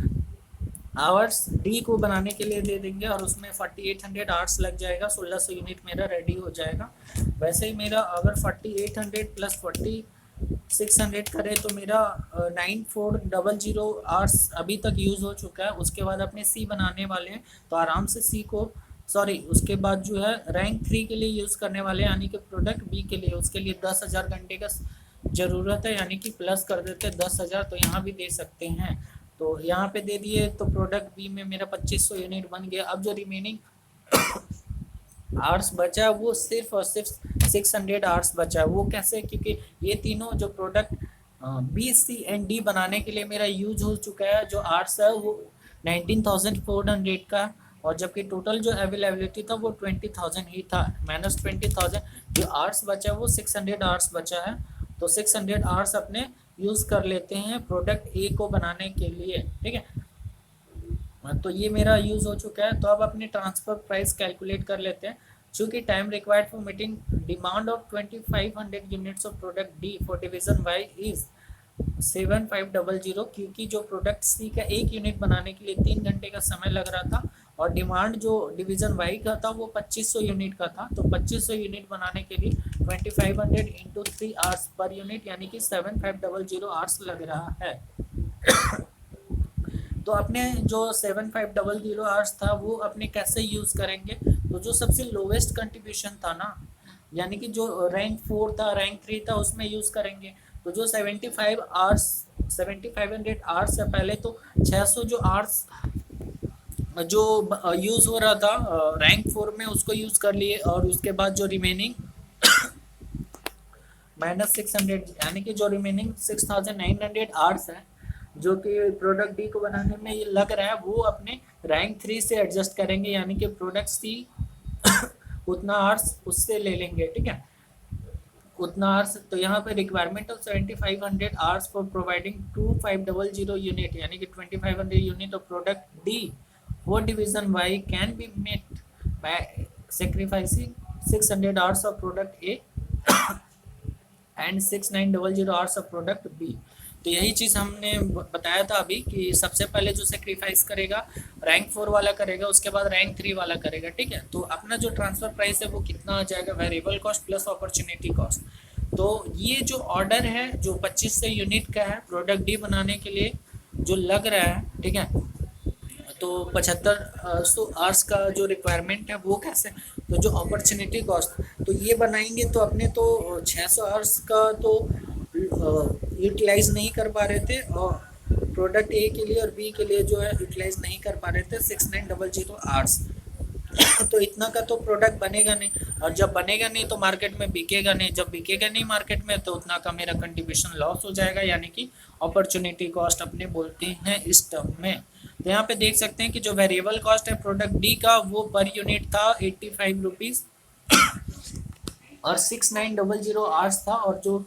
आवर्स डी को बनाने के लिए दे देंगे और उसमें 4800 आवर्स लग जाएगा, 1600 यूनिट मेरा रेडी हो जाएगा। वैसे ही मेरा अगर 4800 प्लस 4600 करे तो मेरा 9400 आवर्स अभी तक यूज़ हो चुका है। उसके बाद अपने सी बनाने वाले हैं तो आराम से सी को उसके बाद जो है रैंक 3 के लिए यूज़ करने वाले हैं, यानी कि प्रोडक्ट बी के लिए। उसके लिए 10,000 घंटे का ज़रूरत है, यानी कि प्लस कर देते हैं 10,000। तो यहाँ भी दे सकते हैं, तो यहाँ पे दे दिए। तो प्रोडक्ट बी में मेरा 2500 यूनिट बन गया। अब जो रिमेनिंग आवर्स बचा है वो सिर्फ और सिर्फ 600 आवर्स बचा है। वो कैसे? क्योंकि ये तीनों जो product B C and D बनाने के लिए मेरा यूज हो चुका है। जो आवर्स है वो 19,400 का, और जबकि टोटल जो अवेलेबिलिटी था वो 20,000 ही था। माइनस 20,000 जो आवर्स बचा है वो 600 आवर्स बचा है। तो 600 आवर्स अपने यूज़ कर लेते हैं प्रोडक्ट ए को बनाने के लिए, ठीक है। तो ये मेरा यूज़ हो चुका है। तो अब अपने ट्रांसफ़र प्राइस कैलकुलेट कर लेते हैं। चूँकि time required for meeting demand of 2500 units of product D for division Y is 7500, क्योंकि जो प्रोडक्ट सी का 1 यूनिट बनाने के लिए 3 घंटे का समय लग रहा था और डिमांड जो डिवीज़न वाई का था वो 2500 यूनिट का था। तो 2500 यूनिट बनाने के लिए 2500 इंटू 3 आवर्स पर यूनिट यानी कि 7500 आवर्स लग रहा है। तो अपने जो 7500 आवर्स था वो अपने कैसे यूज़ करेंगे, तो जो सबसे लोवेस्ट कंट्रीब्यूशन था ना, यानी कि जो रैंक 4 था रैंक 3 था उसमें यूज़ करेंगे। तो जो 7500 आवर्स से पहले तो 600 जो आवर्स जो यूज़ हो रहा था रैंक 4 में उसको यूज़ कर लिए, और उसके बाद जो रिमेनिंग -600 यानी कि जो रिमेनिंग 6900 आवर्स है जो कि प्रोडक्ट डी को बनाने में ये लग रहा है वो अपने रैंक 3 से एडजस्ट करेंगे, यानी कि प्रोडक्ट सी उतना आवर्स उससे ले लेंगे, ठीक है, उतना आवर्स। तो यहाँ पे requirement of 7500 hours for providing 2500 unit यानी कि 2500 unit of product D for division Y can be met by sacrificing 600 hours of product A and 6900 hours of product B. तो यही चीज़ हमने बताया था अभी कि सबसे पहले जो सेक्रीफाइस करेगा रैंक 4 वाला करेगा, उसके बाद रैंक 3 वाला करेगा, ठीक है। तो अपना जो ट्रांसफ़र प्राइस है वो कितना आ जाएगा, variable cost plus opportunity cost. तो ये जो ऑर्डर है जो 2500 यूनिट का है प्रोडक्ट डी बनाने के लिए जो लग रहा है, ठीक है, तो 7500 आवर्स का जो रिक्वायरमेंट है वो कैसे, तो जो अपॉर्चुनिटी कॉस्ट तो ये बनाएंगे तो अपने तो 600 आवर्स का तो यूटिलाइज नहीं कर पा रहे थे, और प्रोडक्ट ए के लिए और बी के लिए जो है यूटिलाइज नहीं कर पा रहे थे 6900 आवर्स। तो इतना का तो प्रोडक्ट बनेगा नहीं, और जब बनेगा नहीं तो मार्केट में बिकेगा नहीं, जब बिकेगा नहीं मार्केट में तो उतना का मेरा कंट्रीब्यूशन लॉस हो जाएगा, यानी कि अपॉर्चुनिटी कॉस्ट अपने बोलते हैं इस टर्म में। तो यहाँ पे देख सकते हैं कि जो वेरिएबल कॉस्ट है प्रोडक्ट डी का वो पर यूनिट था 85 रुपीज़ और 6900 आवर्स था, और जो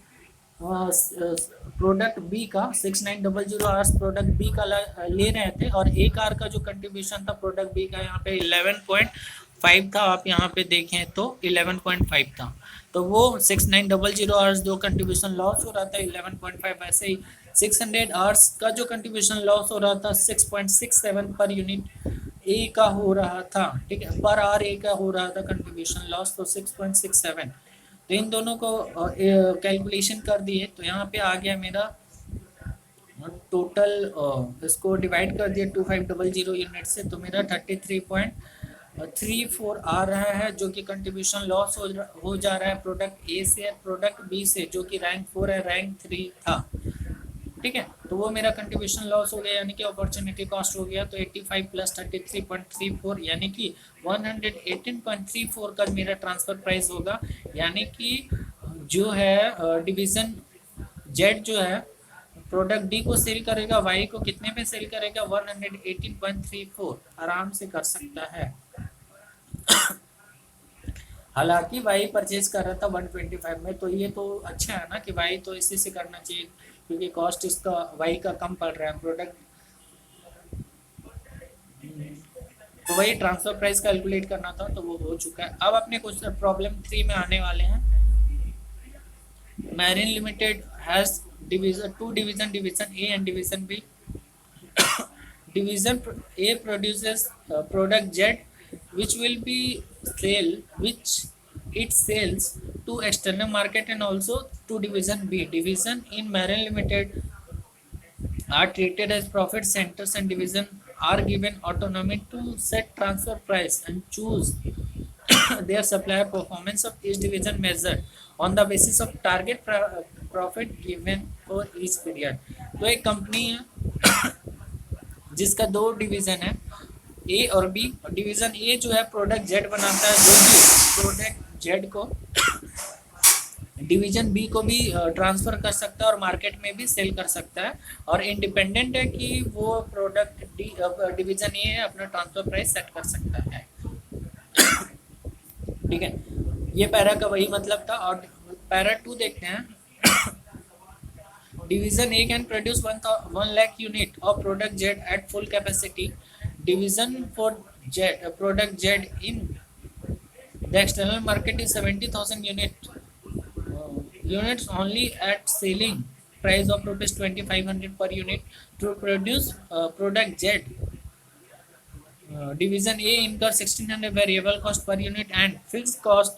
प्रोडक्ट बी का 6900 आवर्स प्रोडक्ट बी का ले रहे थे, और एक आर का जो कंट्रीब्यूशन था प्रोडक्ट बी का यहाँ पे 11.5 था, आप यहाँ पे देखें तो 11.5 था। तो वो 6900 आवर्स जो कंट्रीब्यूशन लॉस हो रहा था 11.5, ऐसे ही 600 आवर्स का जो कंट्रीब्यूशन लॉस हो रहा था 6.67 पर यूनिट ए का हो रहा था, ठीक है, पर आर ए का हो रहा था कंट्रीब्यूशन लॉस, तो 6.67। तो इन दोनों को कैलकुलेशन कर दिए, तो यहाँ पे आ गया मेरा टोटल, इसको डिवाइड कर दिया 2500 यूनिट से, तो मेरा 33.34 आ रहा है जो कि कंट्रीब्यूशन लॉस हो जा रहा है प्रोडक्ट ए से और प्रोडक्ट बी से, जो कि रैंक 4 है रैंक 3 था, ठीक है। तो वो मेरा कंट्रीब्यूशन लॉस हो गया, यानी कि अपॉर्चुनिटी कॉस्ट हो गया, तो 85 प्लस 33.34 यानी कि 118.34 का मेरा ट्रांसफ़र प्राइस होगा, यानी कि जो है डिवीज़न जेड जो है प्रोडक्ट डी को सेल करेगा, वाई को कितने पे सेल करेगा 118.34 आराम से कर सकता है। हालांकि वाई परचेज कर रहा था 125 में, तो ये तो अच्छा है ना कि वाई तो इसी से करना चाहिए क्योंकि कॉस्ट इसका वाई का कम पड़ रहा है प्रोडक्ट। तो वही ट्रांसफर प्राइस कैलकुलेट करना था, तो वो हो चुका है। अब अपने कुछ प्रॉब्लम 3 में आने वाले हैं। Marine limited has two division A and division B. Division A produces product Z which will be which it sells to external market and also to division B. Division in Marin Limited are treated as profit centers and division are given autonomy to set transfer price and choose their supplier performance of each division measured on the basis of target profit given for each period. तो एक company है जिसका 2 division है ए और B. Division ए जो है product Z बनाता है, जो कि प्रोडक्ट जेड को डिवीज़न बी को भी ट्रांसफ़र कर सकता है और मार्केट में भी सेल कर सकता है, और इंडिपेंडेंट है कि वो प्रोडक्ट डिवीज़न ए है अपना ट्रांसफ़र प्राइस सेट कर सकता है, ठीक है। ये पैरा का वही मतलब था। और पैरा 2 देखते हैं। Division A can produce 1 lakh unit of product Z at full capacity. Division for Z product Z in the external market is 70,000 units only at selling price of rupees 2500 per unit. To produce product Z, division A incurs 1600 variable cost per unit and fixed cost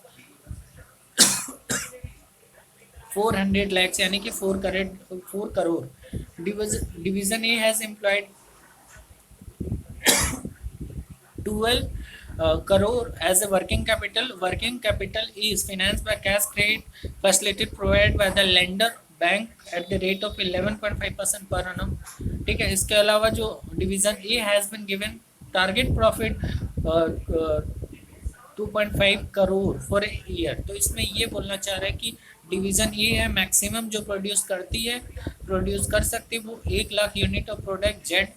400 lakhs यानी कि 4 crore. Division A has employed 12 crore as a working capital. Working capital is financed by cash credit facility provided by the lender bank at the rate of 11.5% per annum. ठीक है. इसके अलावा जो division A has been given target profit 2.5 crore for a year. तो इसमें ये बोलना चाह रहा है कि डिवीजन ए है मैक्सिमम जो प्रोड्यूस कर सकती है वो 1 lakh unit of product Z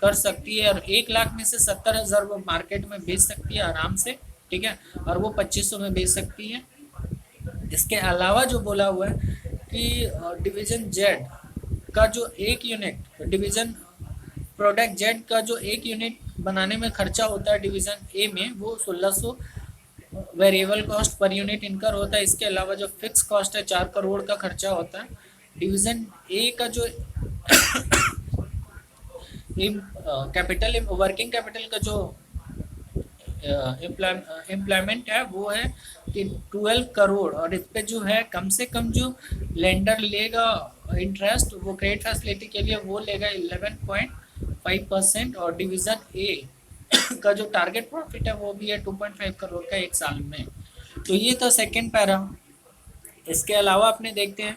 कर सकती है और 1 लाख में से 70,000 वो मार्केट में बेच सकती है आराम से. ठीक है. और वो 2500 में बेच सकती है. इसके अलावा जो बोला हुआ है कि डिवीजन जेड का जो एक यूनिट डिवीजन प्रोडक्ट जेड का जो एक यूनिट बनाने में खर्चा होता है डिवीजन ए में वो 1600 वेरिएबल कॉस्ट पर यूनिट इनकर होता है. इसके अलावा जो फिक्स कॉस्ट है 4 करोड़ का खर्चा होता है. डिवीजन ए का जो कैपिटल वर्किंग कैपिटल का जो एम्प्लॉयमेंट है वो है कि 12 करोड़ और इस पे जो है कम से कम जो लेंडर लेगा इंटरेस्ट वो क्रेडिट फैसिलिटी के लिए वो लेगा 11.5% और डिवीजन ए का जो टारगेट प्रॉफिट है वो भी है 2.5 करोड़ का 1 साल में. तो ये था सेकेंड पैरा. इसके अलावा अपने देखते हैं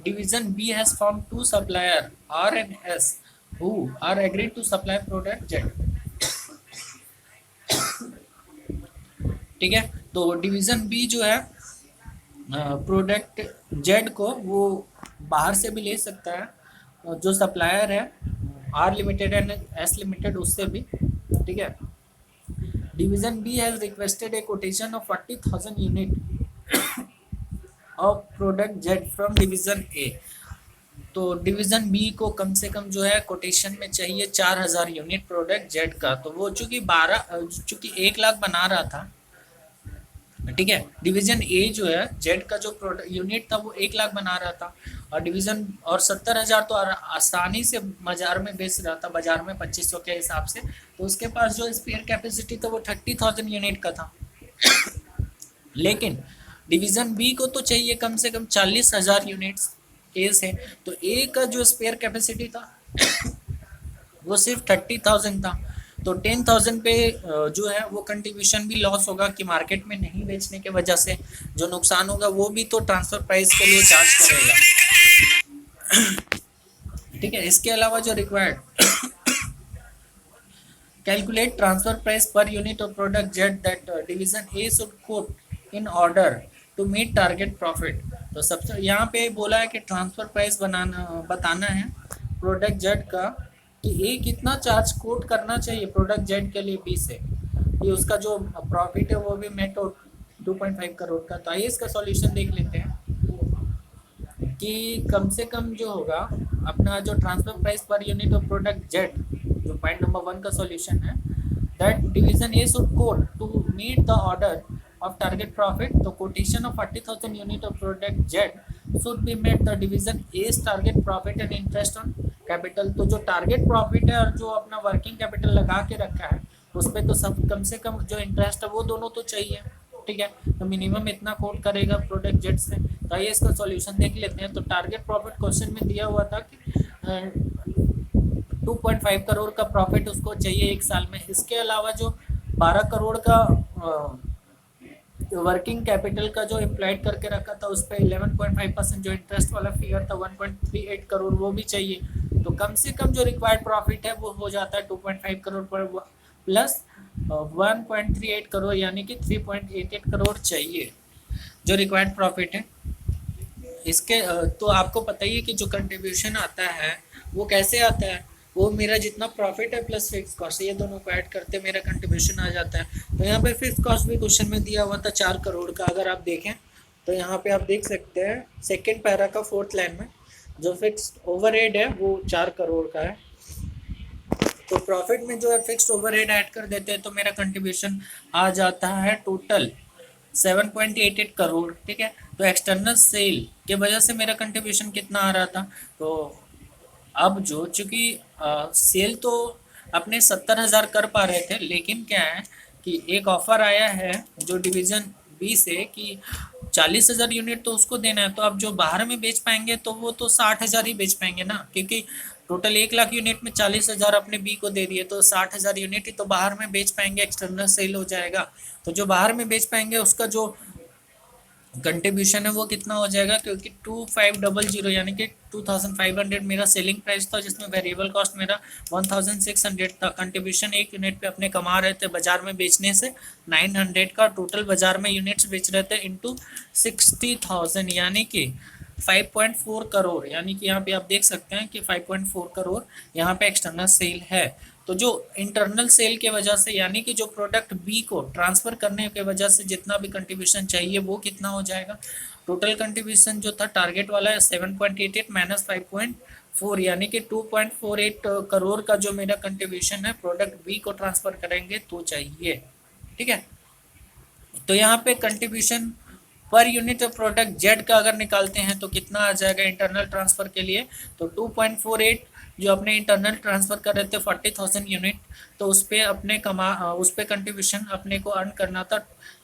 division B has form 2 supplier R and S who are agreed to supply product Z. ठीक है. तो डिवीजन बी जो है प्रोडक्ट जेड को वो बाहर से भी ले सकता है जो सप्लायर है R limited and S limited उससे भी. ठीक है. Division B has requested a quotation of 40,000 unit of product Z from division A. तो डिवीजन बी को कम से कम जो है कोटेशन में चाहिए 4,000 यूनिट प्रोडक्ट जेड का. तो वो चूंकि 1 लाख बना रहा था. ठीक है. डिवीजन ए जो है जेड का जो प्रोडक्ट यूनिट था वो 1 लाख बना रहा था और डिवीजन और 70,000 तो आसानी से बाजार में बेच रहा था बाजार में 2500 के हिसाब से. तो उसके पास जो स्पेयर कैपेसिटी था वो 30,000 यूनिट का था. लेकिन डिवीजन बी को तो चाहिए कम से कम 40,000 यूनिट्स ए से. तो ए का जो स्पेयर कैपेसिटी था वो सिर्फ 30,000 था. तो 10,000 पे जो है वो कंट्रीब्यूशन भी लॉस होगा कि मार्केट में नहीं बेचने के वजह से जो नुकसान होगा वो भी तो ट्रांसफर प्राइस के लिए चार्ज करेगा. ठीक है. इसके अलावा जो required calculate transfer price per unit of product Z that division A should quote in order to meet target profit. तो सबसे यहाँ पे बोला है कि ट्रांसफर प्राइस बताना है प्रोडक्ट जेड का कि ए कितना चार्ज कोट करना चाहिए प्रोडक्ट जेड के लिए बी से कि उसका जो प्रॉफिट है वो भी मेट हो 2.5 करोड़ का. तो आइए इसका सॉल्यूशन देख लेते हैं कि कम से कम जो होगा अपना जो transfer price per unit of product Z जो पॉइंट नंबर 1 का सॉल्यूशन है that division A should quote to meet the order of target profit. The quotation of 40,000 unit of product Z should be met the division A's target profit and interest on capital. तो जो target profit है और जो अपना working capital लगा के रखा है उस पर तो सब कम से कम जो इंटरेस्ट है वो दोनों तो चाहिए. ठीक है. तो मिनिमम इतना कोट करेगा प्रोडक्ट जेड से. तो आइए इसका सॉल्यूशन देख लेते हैं. तो टारगेट प्रॉफिट क्वेश्चन में दिया हुआ था कि 2.5 करोड़ का प्रॉफिट उसको चाहिए 1 साल में. इसके अलावा जो 12 करोड़ का वर्किंग कैपिटल का जो एम्प्लॉयड करके रखा था उस पर 11.5% जो इंटरेस्ट वाला फिगर था 1.38 करोड़ वो भी चाहिए. तो कम से कम जो रिक्वायर्ड प्रॉफिट है वो हो जाता है 2.5 करोड़ पर प्लस 1.38 करोड़ यानी कि 3.88 करोड़ चाहिए जो रिक्वायर्ड प्रॉफिट है. इसके तो आपको पता ही है कि जो कंट्रीब्यूशन आता है वो कैसे आता है. वो मेरा जितना प्रॉफिट है प्लस फिक्स कॉस्ट ये दोनों को ऐड करते मेरा कंट्रीब्यूशन आ जाता है. तो यहाँ पे फिक्स कॉस्ट भी क्वेश्चन में दिया हुआ था 4 करोड़ का. अगर आप देखें तो यहाँ पे आप देख सकते हैं सेकेंड पैरा का फोर्थ लाइन में जो फिक्स्ड ओवरहेड है वो 4 करोड़ का है। तो प्रॉफिट में जो है फिक्स्ड ओवरहेड ऐड कर देते हैं तो मेरा कंट्रीब्यूशन आ जाता है टोटल 7.88 करोड़। ठीक है, तो एक्सटर्नल सेल के वजह से मेरा कंट्रीब्यूशन कितना आ रहा था, तो अब जो चूँकि सेल तो अपने 70,000 कर पा रहे थे, लेकिन क्या है कि एक ऑफर आया है जो डिवीज़न बी से कि 40,000 यूनिट तो उसको देना है। तो अब जो बाहर में बेच पाएंगे तो वो तो 60,000 ही बेच पाएंगे ना, क्योंकि टोटल 1 लाख यूनिट में 40,000 अपने बी को दे दिए तो 60,000 यूनिट ही तो बाहर में बेच पाएंगे, एक्सटर्नल सेल हो जाएगा। तो जो बाहर में बेच पाएंगे उसका जो कंट्रीब्यूशन है वो कितना हो जाएगा, क्योंकि 2500 यानी कि 2500 मेरा सेलिंग प्राइस था, जिसमें वेरिएबल कॉस्ट मेरा 1600 था। कंट्रीब्यूशन एक यूनिट पे अपने कमा रहे थे बाजार में बेचने से 900 का, टोटल बाजार में यूनिट्स बेच रहे थे इंटू 60,000 यानी कि 5.4 करोड़। यानी कि यहाँ पे आप देख सकते हैं कि 5.4 करोड़ यहाँ पे एक्सटर्नल सेल है। तो जो इंटरनल सेल के वजह से यानी कि जो प्रोडक्ट बी को ट्रांसफ़र करने के वजह से जितना भी कंट्रीब्यूशन चाहिए वो कितना हो जाएगा, टोटल कंट्रीब्यूशन जो था टारगेट वाला है 7.88 माइनस 5.4 यानी कि 2.48 करोड़ का जो मेरा कंट्रीब्यूशन है प्रोडक्ट बी को ट्रांसफ़र करेंगे तो चाहिए। ठीक है, तो यहाँ पे contribution per unit product Z का अगर निकालते हैं तो कितना आ जाएगा इंटरनल ट्रांसफ़र के लिए, तो 2.48 जो अपने इंटरनल ट्रांसफ़र कर रहे थे 40,000 यूनिट, तो उस पर अपने उस पर कंट्रीब्यूशन अपने को अर्न करना था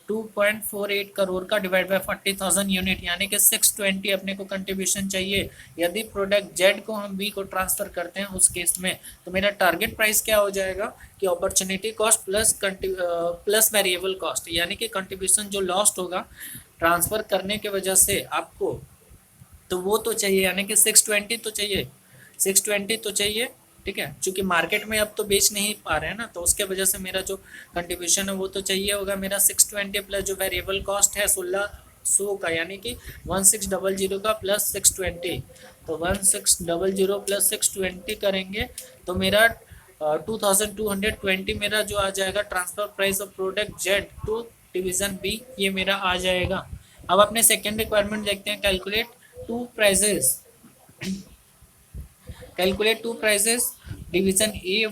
2.48 करोड़ का डिवाइड बाय 40,000 यूनिट यानी कि 620 अपने को कंट्रीब्यूशन चाहिए यदि प्रोडक्ट जेड को हम बी को ट्रांसफ़र करते हैं उस केस में। तो मेरा टारगेट प्राइस क्या हो जाएगा कि opportunity cost plus variable cost, यानी कि कंट्रीब्यूशन जो लॉस्ट होगा ट्रांसफ़र करने के वजह से आपको, तो वो तो चाहिए, यानी कि 620 तो चाहिए, 620 तो चाहिए। ठीक है, चूँकि मार्केट में अब तो बेच नहीं पा रहे हैं ना, तो उसके वजह से मेरा जो कंट्रीब्यूशन है वो तो चाहिए होगा मेरा 620 प्लस जो वेरिएबल कॉस्ट है 1600 का, यानी कि 1600 का प्लस 620, तो 1600 प्लस 620 करेंगे तो मेरा 2220 मेरा जो आ जाएगा transfer price of product Z to division B, ये मेरा आ जाएगा। अब अपने सेकेंड रिक्वायरमेंट देखते हैं, calculate two prices division A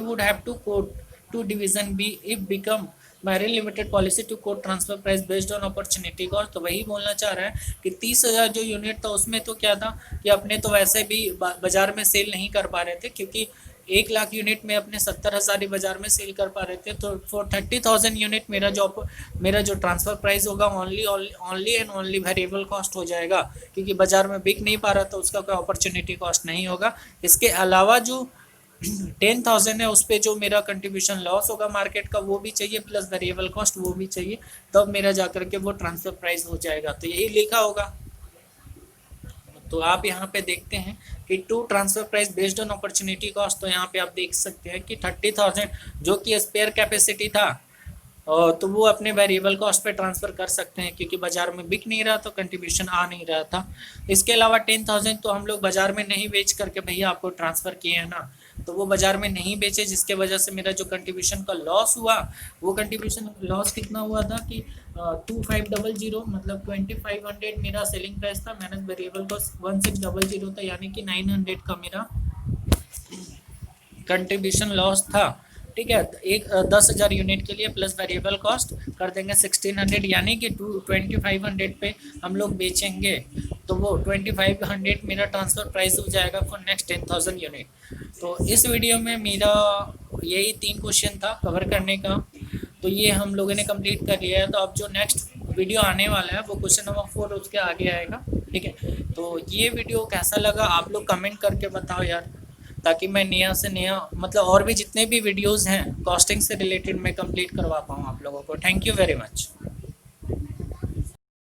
would have to quote to division B if become Marine Limited policy to quote transfer price based on opportunity cost। तो वही बोलना चाह रहा है कि 30,000 जो यूनिट था उसमें तो क्या था कि अपने तो वैसे भी बाजार में सेल नहीं कर पा रहे थे, क्योंकि 1 लाख यूनिट में अपने 70,000 ही बाजार में सेल कर पा रहे थे। तो फॉर 30,000 यूनिट मेरा जो ट्रांसफ़र प्राइस होगा only and only variable cost हो जाएगा, क्योंकि बाजार में बिक नहीं पा रहा था, उसका कोई अपॉर्चुनिटी कॉस्ट नहीं होगा। इसके अलावा जो 10,000 है उस पर जो मेरा कंट्रीब्यूशन लॉस होगा मार्केट का वो भी चाहिए, प्लस वेरिएबल कॉस्ट वो भी चाहिए, तब मेरा जाकर के वो ट्रांसफ़र प्राइस हो जाएगा। तो यही लिखा होगा। तो आप यहाँ पे देखते हैं कि two transfer price based on opportunity cost, तो यहाँ पे आप देख सकते हैं कि 30,000 जो कि स्पेयर कैपेसिटी था तो वो अपने वेरिएबल कॉस्ट पे ट्रांसफ़र कर सकते हैं, क्योंकि बाज़ार में बिक नहीं रहा तो कंट्रीब्यूशन आ नहीं रहा था। इसके अलावा 10,000 तो हम लोग बाज़ार में नहीं बेच करके भैया आपको ट्रांसफ़र किए हैं ना, तो वो बाज़ार में नहीं बेचे, जिसके वजह से मेरा जो कंट्रीब्यूशन का लॉस हुआ वो कंट्रीब्यूशन लॉस कितना हुआ था कि 2500 मतलब 2500 मेरा सेलिंग प्राइस था, माइनस वेरिएबल कॉस्ट 1600 था, यानी कि 900 का मेरा कंट्रीब्यूशन लॉस था। ठीक है, एक 10,000 यूनिट के लिए प्लस वेरिएबल कॉस्ट कर देंगे 1600, यानी कि 2500 पे हम लोग बेचेंगे तो वो 2500 मेरा ट्रांसफ़र प्राइस हो जाएगा फॉर नेक्स्ट 10,000 यूनिट। तो इस वीडियो में मेरा यही 3 क्वेश्चन था कवर करने का, तो ये हम लोगों ने कंप्लीट कर लिया है। तो अब जो नेक्स्ट वीडियो आने वाला है वो क्वेश्चन नंबर 4 उसके आगे आएगा। ठीक है, तो ये वीडियो कैसा लगा आप लोग कमेंट करके बताओ यार, ताकि मैं नया से नया मतलब और भी जितने भी वीडियोस हैं कॉस्टिंग से रिलेटेड मैं कंप्लीट करवा पाऊँ आप लोगों को। Thank you very much.